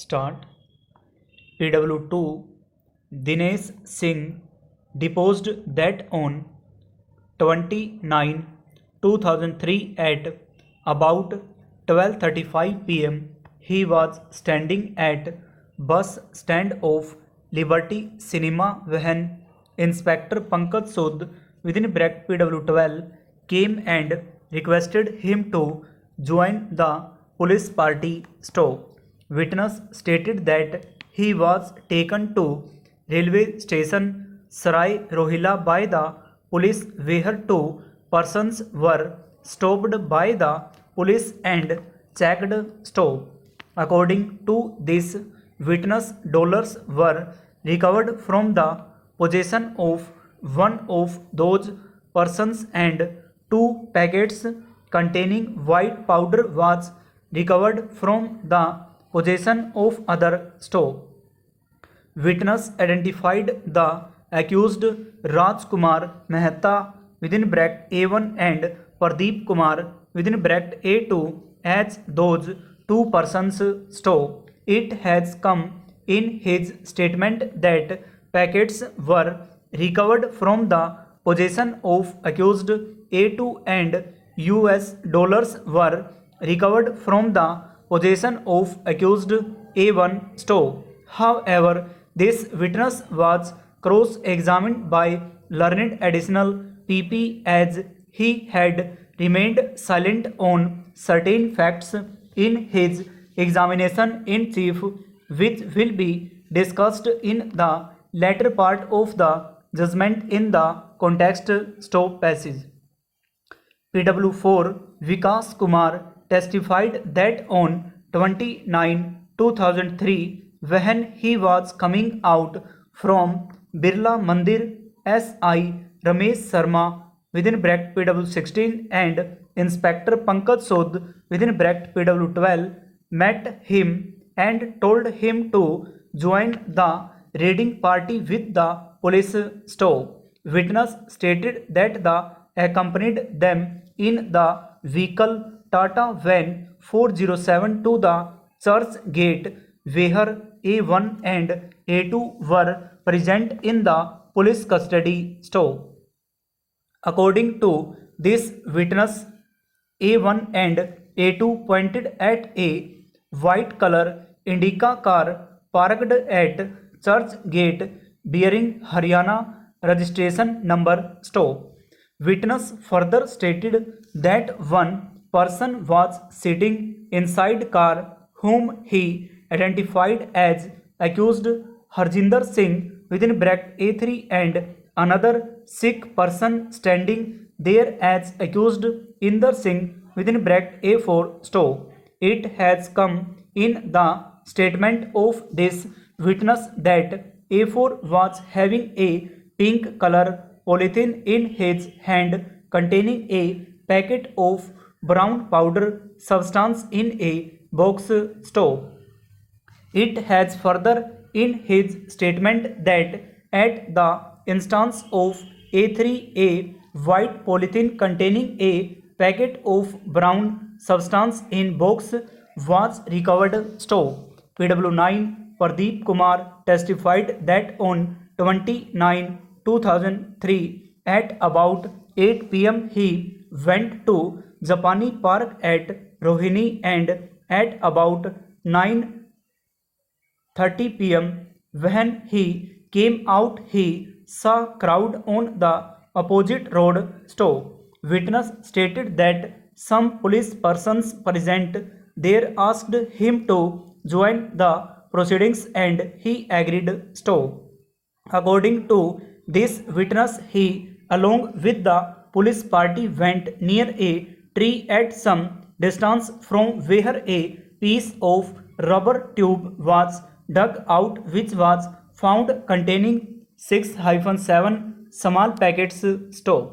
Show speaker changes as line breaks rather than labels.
Start. PW2 Dinesh Singh deposed that on 29/2003 at about 12:35 pm he was standing at bus stand of Liberty Cinema when Inspector Pankaj Sud within bracket PW12 came and requested him to join the police party stop. Witness stated that he was taken to railway station Sarai Rohila by the police where two persons were stopped by the police and checked stop. According to this witness, dollars were recovered from the possession of one of those persons and 2 packets containing white powder was recovered from the possession of other stop. Witness identified the accused Rajkumar Mehta within bracket A1 and Pradeep Kumar within bracket A2 as those 2 persons stop. It has come in his statement that packets were recovered from the possession of accused A2 and US dollars were recovered from the possession of accused A1 stop. However, this witness was cross-examined by learned additional PP as he had remained silent on certain facts in his examination in chief, which will be discussed in the latter part of the judgment in the context stop passage. PW4 Vikas Kumar testified that on 29/2003 when he was coming out from Birla Mandir, SI Ramesh Sharma within bracket PW16 and Inspector Pankaj Sud within bracket PW12 met him and told him to join the raiding party with the police stop. Witness stated that the accompanied them in the vehicle Tata van 407 to the church gate where A1 and A2 were present in the police custody stop. According to this witness, A1 and A2 pointed at a white color Indica car parked at church gate bearing Haryana registration number stop. Witness further stated that one person was sitting inside car whom he identified as accused Harjinder Singh within bracket A3 and another Sikh person standing there as accused Inder Singh within bracket A4 stop. It has come in the statement of this witness that A4 was having a pink color polythene in his hand containing a packet of brown powder substance in a box stop. It has further in his statement that at the instance of A3 a white polythene containing a packet of brown substance in box was recovered stop. PW9 Pradeep Kumar testified that on 29/2003 at about 8 pm he went to Japani Park at Rohini and at about 9:30 pm when he came out he saw crowd on the opposite road stop. Witness stated that some police persons present there asked him to join the proceedings and he agreed stop. According to this witness, he along with the police party went near a tree at some distance from where a piece of rubber tube was dug out which was found containing 6-7 small packets stop.